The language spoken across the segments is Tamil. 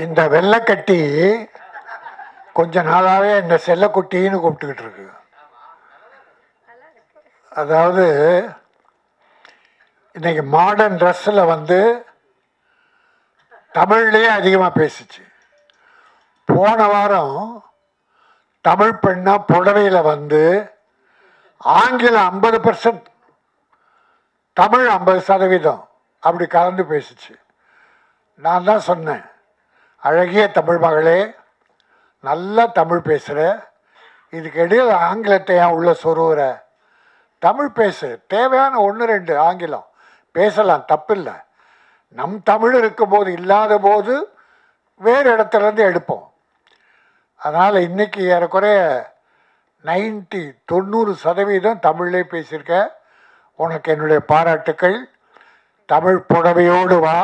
இந்த வெள்ளைக்கட்டி கொஞ்ச நாளாவே இந்த செல்லக்குட்டின்னு கூப்பிட்டுக்கிட்டு இருக்கு. அதாவது இன்னைக்கு மாடர்ன் ட்ரெஸ்ஸில் வந்து தமிழ்லேயே அதிகமாக பேசிச்சு. போன வாரம் தமிழ் பெண்ணா புடவையில் வந்து ஆங்கிலம் 50%, தமிழ் 50% அப்படி கலந்து பேசிச்சு. நான் தான் சொன்னேன், அழகிய தமிழ் மகளே, நல்லா தமிழ் பேசுகிற, இதுக்கு இடையில் ஆங்கிலத்தை ஏன் உள்ள சொருகிற? தமிழ் பேசு, தேவையான 1-2 ஆங்கிலம் பேசலாம், தப்பில்லை. நம் தமிழ் இருக்கும்போது இல்லாத போது வேறு இடத்துலேருந்து எடுப்போம். அதனால் இன்றைக்கி ஏறக்குறைய 90-90% தமிழ்லே பேசியிருக்க. உனக்கு என்னுடைய பாராட்டுக்கள். தமிழ் புடவையோடு வா,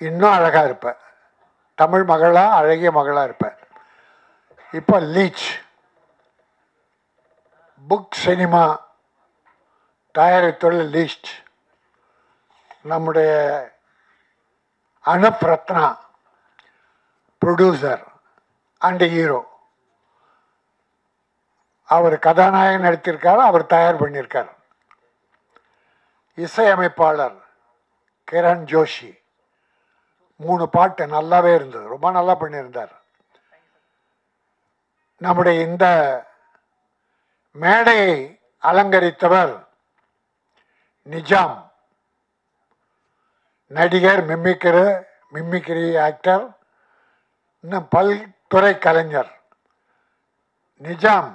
இன்னும் அழகாக இருப்ப. தமிழ் மகளாக, அழகிய மகளாக இருப்ப. இப்போ லீச் புக் சினிமா தயாரித்துள்ள லீச் நம்முடைய அனுப் ரத்னா ப்ரொடியூசர் அண்ட் ஹீரோ. அவர் கதாநாயகன் நடித்திருக்கார், அவர் தயார் பண்ணியிருக்கார். இசையமைப்பாளர் கிரண் ஜோஷி. 3 பாட்டு நல்லாவே இருந்தது, ரொம்ப நல்லா பண்ணியிருந்தார். நம்முடைய இந்த மேடையை அலங்கரித்தவர் நிஜாம், நடிகர், மிமிக்ரி ஆக்டர், இன்னும் பல்துறை கலைஞர். நிஜாம்,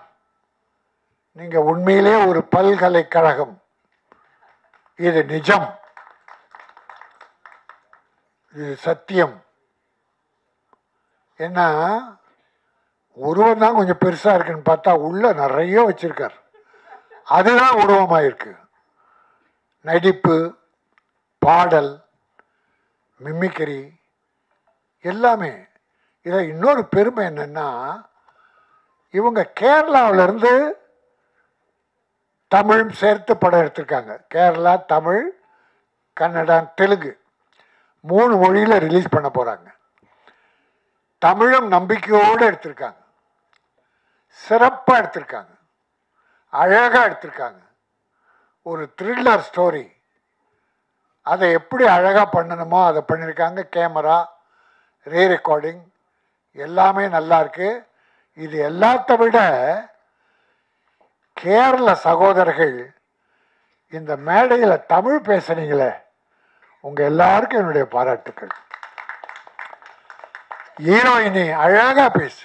நீங்கள் உண்மையிலே ஒரு பல்கலைக்கழகம். இது நிஜம், இது சத்தியம். ஏன்னா உருவம் தான் கொஞ்சம் பெருசாக இருக்குன்னு பார்த்தா உள்ள நிறைய வச்சிருக்கார். அதுதான் உருவமாக இருக்கு. நடிப்பு, பாடல், மிமிக்ரி எல்லாமே. இதில் இன்னொரு பெருமை என்னன்னா, இவங்க கேரளாவிலேருந்து தமிழ் சேர்த்து படம் எடுத்திருக்காங்க. கேரளா, தமிழ், கன்னடா, தெலுங்கு 3 மொழியில் ரிலீஸ் பண்ண போகிறாங்க. தமிழும் நம்பிக்கையோடு எடுத்திருக்காங்க, சிறப்பாக எடுத்திருக்காங்க, அழகாக எடுத்திருக்காங்க. ஒரு த்ரில்லர் ஸ்டோரி, அதை எப்படி அழகாக பண்ணணுமோ அதை பண்ணியிருக்காங்க. கேமரா, ரீ ரெக்கார்டிங் எல்லாமே நல்லா இருக்கு. இது எல்லாத்த விட கேரள சகோதரர்கள் இந்த மேடையில் தமிழ் பேசுனீங்களே, உங்கள் எல்லாருக்கும் என்னுடைய பாராட்டுக்கள். ஹீரோயினி அழகாக பேசு.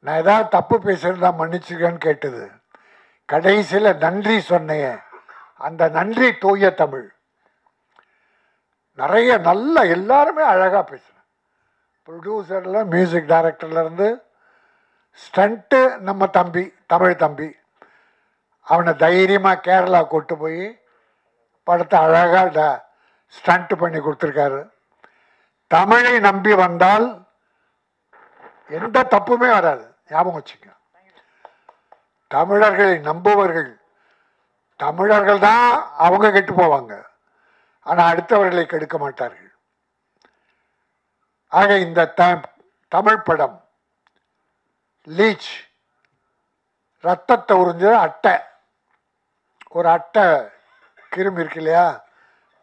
நான் ஏதாவது தப்பு பேசுகிறதா மன்னிச்சுக்கன்னு கேட்டது. கடைசியில் நன்றி சொன்னேன், அந்த நன்றி தூய தமிழ். நிறைய நல்ல எல்லாருமே அழகாக பேசுகிறேன். ப்ரொடியூசரில், மியூசிக் டைரக்டர்லேருந்து, ஸ்டண்ட்டு நம்ம தம்பி, தமிழ் தம்பி, அவனை தைரியமாக கேரளா கூட்டு போய் படத்தை அழகாக ஸ்டண்ட்டு பண்ணி கொடுத்துருக்காரு. தமிழை நம்பி வந்தால் எந்த தப்புமே வராது, ஞாபகம் வச்சுக்க. தமிழர்களை நம்புவர்கள், தமிழர்கள் தான் அவங்க கெட்டு போவாங்க, ஆனால் அடுத்தவர்களை கெடுக்க மாட்டார்கள். ஆக இந்த தமிழ் படம் லீச் ரத்தத்தை உறிஞ்ச அட்டை, ஒரு அட்டை கிருமி இருக்கு இல்லையா,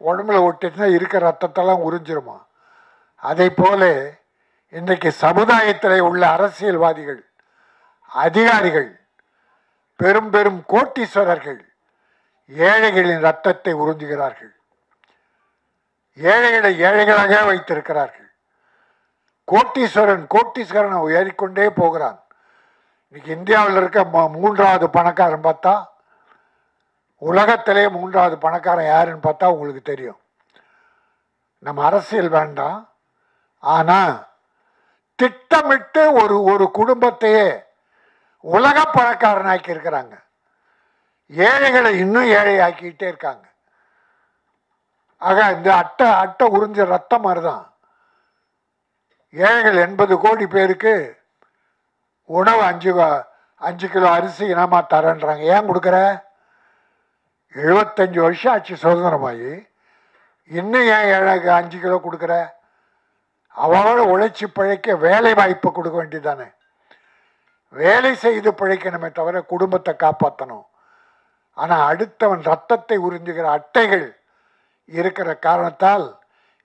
உடம்புல ஒட்டிச்சுன்னா இருக்க ரத்தத்தெல்லாம் உறிஞ்சிருமா. அதை போல இன்றைக்கு சமுதாயத்தில் உள்ள அரசியல்வாதிகள், அதிகாரிகள், பெரும் பெரும் கோட்டீஸ்வரர்கள் ஏழைகளின் ரத்தத்தை உறிஞ்சுகிறார்கள். ஏழைகளை ஏழைகளாக வைத்திருக்கிறார்கள். கோட்டீஸ்வரன் ஏறிக்கொண்டே போகிறான். இன்னைக்கு இந்தியாவில் இருக்க 3வது பணக்காரன் பார்த்தா, உலகத்திலே 3வது பணக்காரன் யாருன்னு பார்த்தா உங்களுக்கு தெரியும். நம்ம அரசியல் வேண்டாம், ஆனால் திட்டமிட்டு ஒரு குடும்பத்தையே உலக பணக்காரனாக்கி இருக்கிறாங்க. ஏழைகளை இன்னும் ஏழை ஆக்கிக்கிட்டே இருக்காங்க. ஆக இந்த அட்டை உறிஞ்ச ரத்தம் மாதிரிதான் ஏழைகள் 80 கோடி பேருக்கு உணவு 5 கிலோ அரிசி இனமா தரேன்றாங்க. ஏன் கொடுக்குற? 75 வருஷம் ஆச்சு சுதந்திரமாகி, இன்னும் ஏன் ஏழைக்கு 5 கிலோ கொடுக்குற? அவளோட உழைச்சி பிழைக்க வேலை வாய்ப்பு கொடுக்க வேண்டியதானே. வேலை செய்து பிழைக்கணுமே தவிர குடும்பத்தை காப்பாற்றணும். ஆனால் அடுத்தவன் ரத்தத்தை உறிஞ்சுகிற அட்டைகள் இருக்கிற காரணத்தால்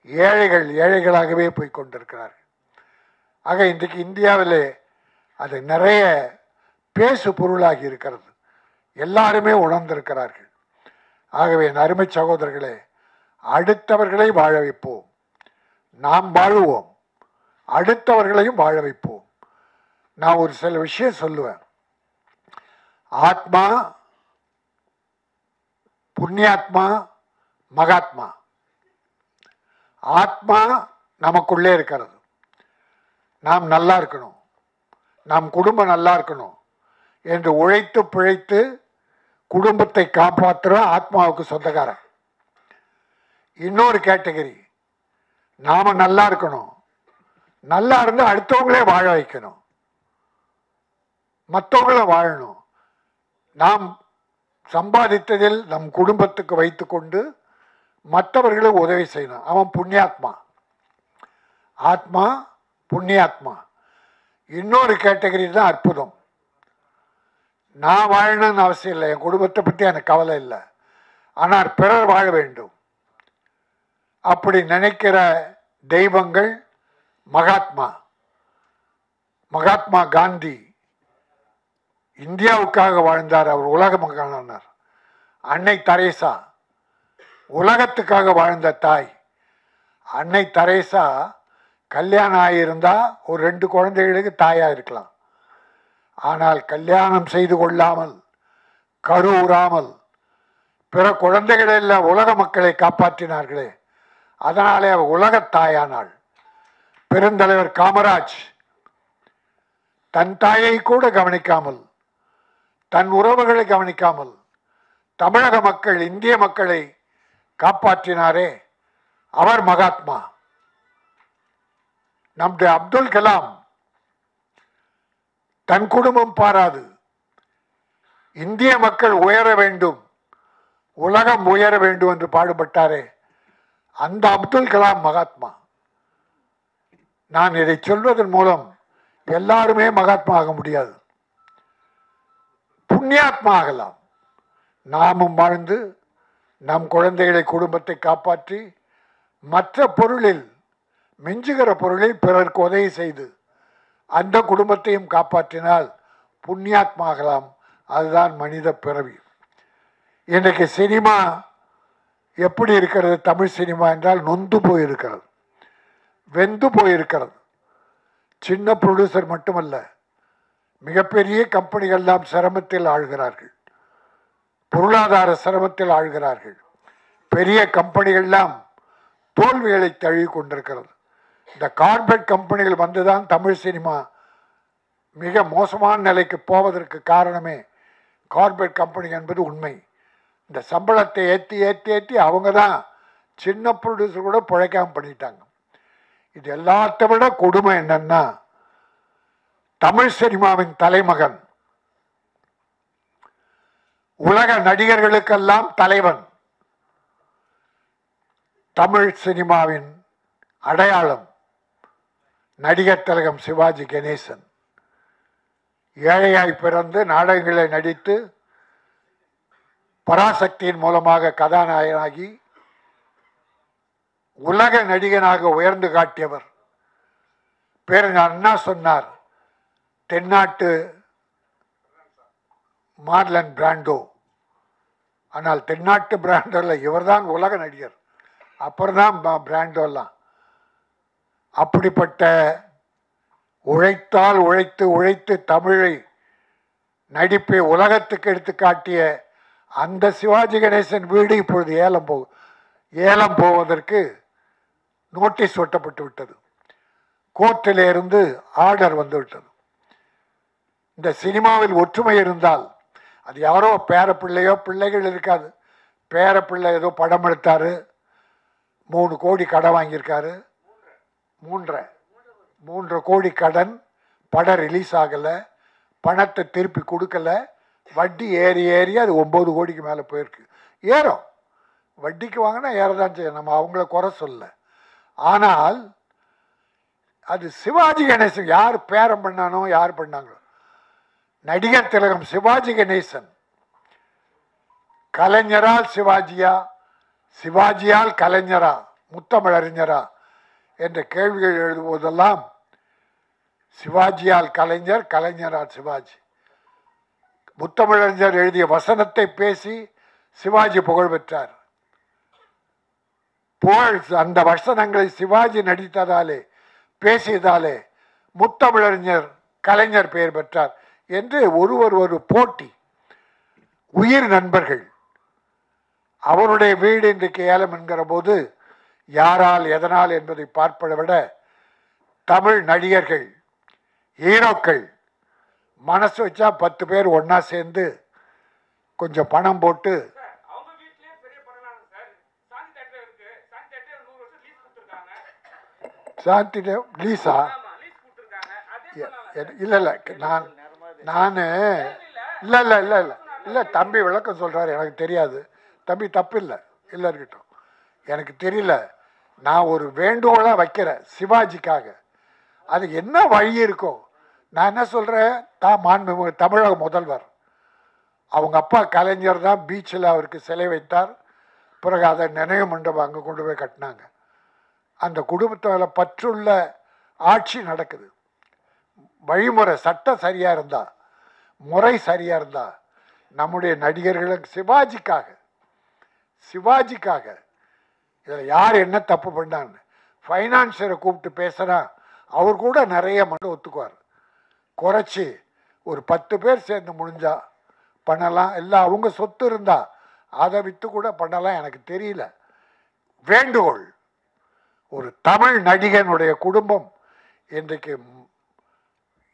ஏழைகள் ஏழைகளாகவே போய் கொண்டிருக்கிறார்கள். ஆக இன்றைக்கு இந்தியாவிலே அது நிறைய பேசு பொருளாகி இருக்கிறது. எல்லாருமே உணர்ந்திருக்கிறார்கள். ஆகவே என் அருமை சகோதரர்களே, அடுத்தவர்களை வாழ வைப்போம். நாம் வாழுவோம், அடுத்தவர்களையும் வாழ வைப்போம். நான் ஒரு சில விஷயம் சொல்லுவேன். ஆத்மா, புண்ணியாத்மா, மகாத்மா. ஆத்மா நமக்குள்ளே இருக்கிறது. நாம் நல்லா இருக்கணும், நம் குடும்பம் நல்லா இருக்கணும் என்று உழைத்து பிழைத்து குடும்பத்தை காப்பாற்றுற ஆத்மாவுக்கு சொந்தக்காரன். இன்னொரு கேட்டகரி, நாம நல்லா இருக்கணும், நல்லா இருந்து அடுத்தவங்களே வாழ வைக்கணும், மற்றவங்கள வாழணும். நாம் சம்பாதித்ததில் நம் குடும்பத்துக்கு வைத்து கொண்டு மற்றவர்களுக்கு உதவி செய்யணும். அவன் புண்ணியாத்மா. ஆத்மா புண்ணியாத்மா. இன்னொரு கேட்டகரி தான் அற்புதம். நான் வாழணும்னு அவசியம் இல்லை, என் குடும்பத்தை பற்றி எனக்கு கவலை இல்லை, ஆனால் பிறர் வாழ வேண்டும் அப்படி நினைக்கிற தெய்வங்கள் மகாத்மா. மகாத்மா காந்தி இந்தியாவுக்காக வாழ்ந்தார், அவர் உலக மகானானார். அன்னை தெரேசா உலகத்துக்காக வாழ்ந்த தாய். அன்னை தெரேசா கல்யாணம் ஆகியிருந்தா ஒரு 2 குழந்தைகளுக்கு தாயாக இருக்கலாம். ஆனால் கல்யாணம் செய்து கொள்ளாமல் கருவுறாமல் பிற குழந்தைகளெல்லாம் உலக மக்களை காப்பாற்றினார்களே, அதனாலே அவர் உலகத் தாயானாள். பெருந்தலைவர் காமராஜ் தன் தாயை கூட கவனிக்காமல், தன் உறவுகளை கவனிக்காமல் தமிழக மக்கள், இந்திய மக்களை காப்பாற்றினாரே, அவர் மகாத்மா. நம்முடைய அப்துல் கலாம் தன் குடும்பம் பாராது இந்திய மக்கள் உயர வேண்டும், உலகம் உயர வேண்டும் என்று பாடுபட்டாரே, அந்த அப்துல் கலாம் மகாத்மா. நான் இதை சொல்வதன் மூலம் எல்லாருமே மகாத்மா ஆக முடியாது, புண்ணியாத்மா ஆகலாம். நாமும் வாழ்ந்து நம் குழந்தைகளை, குடும்பத்தை காப்பாற்றி மற்ற பொருளில், மிஞ்சுகிற பொருளில் பிறருக்கு உதவி செய்து அந்த குடும்பத்தையும் காப்பாற்றினால் புண்ணியாத்மா ஆகலாம். அதுதான் மனித பிறவி. இன்றைக்கு சினிமா எப்படி இருக்கிறது? தமிழ் சினிமா என்றால் நொந்து போயிருக்கிறது, வெந்து போயிருக்கிறது. சின்ன ப்ரொடியூசர் மட்டுமல்ல, மிகப்பெரிய கம்பெனிகள்லாம் சிரமத்தில் ஆழ்கிறார்கள், பொருளாதார சிரமத்தில் ஆழ்கிறார்கள். பெரிய கம்பெனிகள்லாம் தோல்விகளை தழுவி கொண்டிருக்கிறது. இந்த கார்பரேட் கம்பெனிகள் வந்துதான் தமிழ் சினிமா மிக மோசமான நிலைக்கு போவதற்கு காரணமே கார்பரேட் கம்பெனி என்பது உண்மை. இந்த சம்பளத்தை ஏற்றி ஏற்றி ஏற்றி அவங்க தான் சின்ன ப்ரொடியூசர் கூட பிழைக்காமல் பண்ணிட்டாங்க. இது எல்லாத்த விட கொடுமை என்னன்னா, தமிழ் சினிமாவின் தலைமகன், உலக நடிகர்களுக்கெல்லாம் தலைவன், தமிழ் சினிமாவின் அடையாளம் நடிகர் திலகம் சிவாஜி கணேசன். ஏழையாய் பிறந்து நாடகங்களை நடித்து பராசக்தியின் மூலமாக கதாநாயகனாகி உலக நடிகனாக உயர்ந்து காட்டியவர். பேரறிஞர் அண்ணா சொன்னார், தென்னாட்டு மார்லன் பிராண்டோ. ஆனால் தென்னாட்டு பிராண்டோல இவர்தான் உலக நடிகர், அப்புறம்தான் பிராண்டோலாம். அப்படிப்பட்ட உழைத்தால் உழைத்து உழைத்து தமிழை, நடிப்பை உலகத்துக்கு எடுத்து காட்டிய அந்த சிவாஜி கணேசன் வீடு இப்பொழுது ஏலம் போவதற்கு நோட்டீஸ் ஒட்டப்பட்டு விட்டது. கோர்ட்டில் இருந்து ஆர்டர் வந்து விட்டது. இந்த சினிமாவில் ஒற்றுமை இருந்தால், அது யாரோ பேரப்பிள்ளையோ பிள்ளைகள் இருக்காது, பேரப்பிள்ளை ஏதோ படம் எடுத்தாரு, 3 கோடி கடன் வாங்கியிருக்காரு, 3.5 கோடி கடன், படம் ரிலீஸ் ஆகலை, பணத்தை திருப்பி கொடுக்கல, வட்டி ஏறி ஏறி அது 9 கோடிக்கு மேலே போயிருக்கு. ஏறும், வட்டிக்கு வாங்கினா ஏறதான் செய்யும், நம்ம அவங்கள குறை சொல்ல. ஆனால் அது சிவாஜி கணேசன் யார் பேரம் பண்ணானோ யார் பண்ணாங்களோ, நடிகர் திலகம் சிவாஜி கணேசன் கலைஞரால் சிவாஜியா, சிவாஜியால் கலைஞரா, முத்தமிழறிஞரா என்ற கேள்விகள் எழுதுவதெல்லாம் சிவாஜியால் கலைஞர், கலைஞரால் சிவாஜி. முத்தமிழறிஞர் எழுதிய வசனத்தை பேசி சிவாஜி புகழ் பெற்றார். புகழ் அந்த வசனங்களை சிவாஜி நடித்ததாலே, பேசியதாலே முத்தமிழறிஞர் கலைஞர் பெயர் பெற்றார் என்று ஒருவர் ஒரு போட்டி. உயிர் நண்பர்கள். அவருடைய வீடு இன்றைக்கு ஏலம் என்கிற போது யாரால் எதனால் என்பதை பார்ப்பதை விட தமிழ் நடிகர்கள், ஹீரோக்கள் மனசு வச்சா 10 பேர் ஒன்னா சேர்ந்து கொஞ்சம் பணம் போட்டு சாந்தி லீஸா இல்லை இல்லை நான் இல்லை இல்லை இல்லை இல்லை இல்லை தம்பி விளக்கம் சொல்கிறாரு, எனக்கு தெரியாது தம்பி, தப்பு இல்லை, இல்லை இருக்கட்டும், எனக்கு தெரியல. நான் ஒரு வேண்டுகோளாக வைக்கிறேன் சிவாஜிக்காக. அது என்ன வழி இருக்கும்? நான் என்ன சொல்கிறேன், மாண்புமிகு தமிழக முதல்வர் அவங்க அப்பா கலைஞர் தான் பீச்சில் அவருக்கு சிலை வைத்தார். பிறகு அதை நினைவு மண்டபம் அங்கே கொண்டு போய் கட்டினாங்க. அந்த குடும்பத்தில் பற்றுள்ள ஆட்சி நடக்குது. வழிமுறை சட்டம் சரியாக இருந்தா, முறை சரியாக இருந்தா, நம்முடைய நடிகர்களும் சிவாஜிக்காக இதில் யார் என்ன தப்பு பண்ணான்னு ஃபைனான்சியரை கூப்பிட்டு பேசுனா அவர் கூட நிறைய மட்டும் ஒத்துக்குவார். குறைச்சி ஒரு 10 பேர் சேர்ந்து முடிஞ்சா பண்ணலாம், இல்லை அவங்க சொத்து இருந்தா அதை விற்று கூட பண்ணலாம். எனக்கு தெரியல. வேண்டுகோள், ஒரு தமிழ் நடிகனுடைய குடும்பம் இன்றைக்கு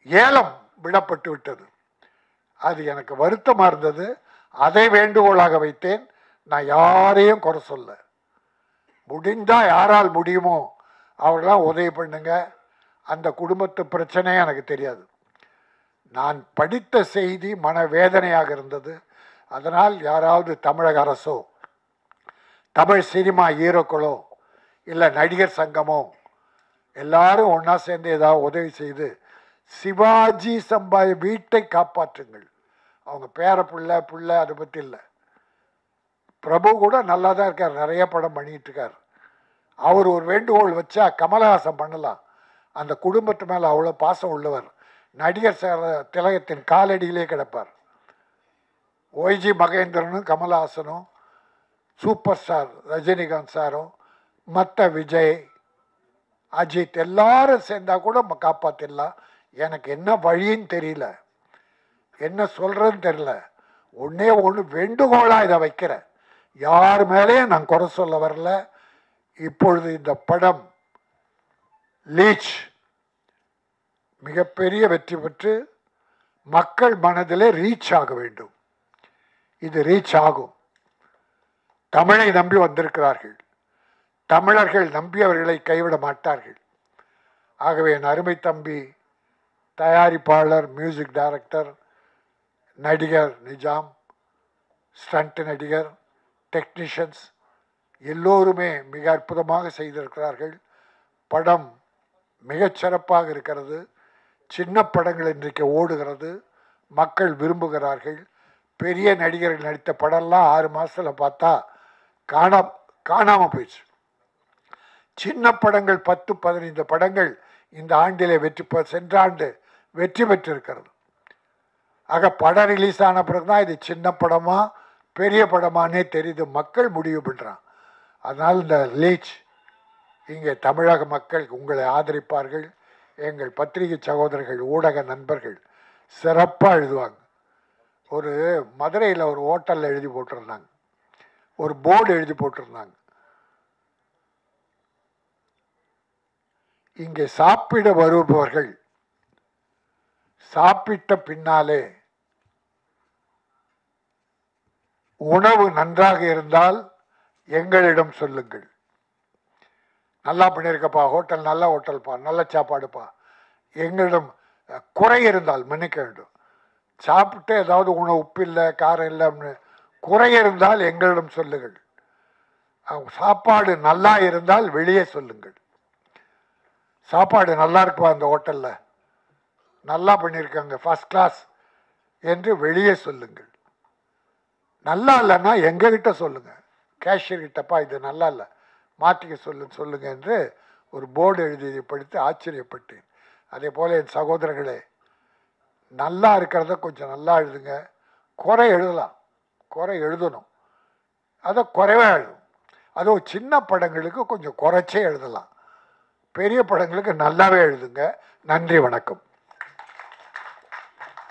ஏலம் விடப்பட்டு விட்டது. அது எனக்கு வருத்தமாக இருந்தது. அதை வேண்டுகோளாக வைத்தேன். நான் யாரையும் குறை சொல்ல, முடிந்தால் யாரால் முடியுமோ அவர்களாம் உதவி பண்ணுங்க. அந்த குடும்பத்து பிரச்சனையே எனக்கு தெரியாது. நான் படித்த செய்தி மனவேதனையாக இருந்தது. அதனால் யாராவது தமிழக அரசோ, தமிழ் சினிமா ஹீரோக்களோ, இல்லை நடிகர் சங்கமோ எல்லாரும் ஒன்றா சேர்ந்து ஏதாவது உதவி செய்து சிவாஜி சம்பாதி வீட்டை காப்பாற்றுங்கள். அவங்க பேர பிள்ளை அதை பற்றி இல்லை. பிரபு கூட நல்லா தான் இருக்கார், நிறைய படம் பண்ணிட்டு இருக்கார். அவர் ஒரு வேண்டுகோள் வச்சா கமலஹாசன் பண்ணலாம். அந்த குடும்பத்து மேலே அவ்வளோ பாசம் உள்ளவர். நடிகர் திலகத்தின் காலடியிலே கிடப்பார். ஒய்ஜி மகேந்திரனும் கமலஹாசனும், சூப்பர் ஸ்டார் ரஜினிகாந்த் சாரும், மற்ற விஜய், அஜித் எல்லாரும் சேர்ந்தா கூட காப்பாற்றிடலாம். எனக்கு என்ன வழின்னு தெரியல, என்ன சொல்கிறதுன்னு தெரியல. ஒன்றே ஒன்று வேண்டுகோளாக இதை வைக்கிறேன். யார் மேலேயும் நான் குறை சொல்ல வரல. இப்பொழுது இந்த படம் லீச் மிகப்பெரிய வெற்றி பெற்று மக்கள் மனதிலே ரீச் ஆக வேண்டும். இது ரீச் ஆகும். தமிழை நம்பி வந்திருக்கிறார்கள். தமிழர்கள் நம்பியவர்களை கைவிட மாட்டார்கள். ஆகவே என் அருமை தம்பி தயாரிப்பாளர், மியூசிக் டைரக்டர், நடிகர் நிஜாம், ஸ்டண்ட் நடிகர், டெக்னீஷியன்ஸ் எல்லோருமே மிக அற்புதமாக செய்திருக்கிறார்கள். படம் மிகச்சிறப்பாக இருக்கிறது. சின்ன படங்கள் இன்றைக்கு ஓடுகிறது, மக்கள் விரும்புகிறார்கள். பெரிய நடிகர்கள் நடித்த படம்லாம் 6 மாதத்தில் பார்த்தா காணாமல் போயிடுச்சு. சின்ன படங்கள் 10-15 படங்கள் இந்த ஆண்டிலே சென்ற ஆண்டு வெற்றி பெற்றிருக்கிறது. ஆக படம் ரிலீஸ் ஆன பிறகு தான் இது சின்ன படமா பெரிய படமானே தெரியுது. மக்கள் முடிவு பண்ணுறான். அதனால் இந்த லீச் இங்கே தமிழக மக்கள் உங்களை ஆதரிப்பார்கள். எங்கள் பத்திரிகை சகோதரர்கள், ஊடக நண்பர்கள் சிறப்பாக எழுதுவாங்க. ஒரு மதுரையில் ஒரு ஹோட்டலில் எழுதி போட்டிருந்தாங்க, ஒரு போர்டு எழுதி போட்டிருந்தாங்க, இங்கே சாப்பிட வருபவர்கள் சாப்பிட்ட பின்னாலே உணவு நன்றாக இருந்தால் எங்களிடம் சொல்லுங்கள். நல்லா பண்ணியிருக்கப்பா, ஹோட்டல் நல்ல ஹோட்டல்ப்பா, நல்ல சாப்பாடுப்பா. எங்களிடம் குறை இருந்தால் மன்னிக்க வேண்டும். சாப்பிட்டு ஏதாவது உணவு உப்பு இல்லை, காரம் இல்லை, குறை இருந்தால் எங்களிடம் சொல்லுங்கள். சாப்பாடு நல்லா இருந்தால் வெளியே சொல்லுங்கள். சாப்பாடு நல்லா இருக்குப்பா அந்த ஹோட்டலில், நல்லா பண்ணியிருக்காங்க, ஃபர்ஸ்ட் கிளாஸ் என்று வெளியே சொல்லுங்கள். நல்லா இல்லைன்னா எங்ககிட்ட சொல்லுங்கள், கேஷியர்கிட்டப்பா இது நல்லா இல்லை மாற்றிக்க சொல்லுங்க என்று ஒரு போர்டு எழுதியதை படித்து ஆச்சரியப்பட்டேன். அதே போல் என் சகோதரர்களே, நல்லா இருக்கிறத கொஞ்சம் நல்லா எழுதுங்க. குறை எழுதலாம், குறை எழுதணும், அதை குறைவாக எழுதும். அதுவும் சின்ன படங்களுக்கு கொஞ்சம் குறைச்சே எழுதலாம், பெரிய படங்களுக்கு நல்லாவே எழுதுங்க. நன்றி, வணக்கம்.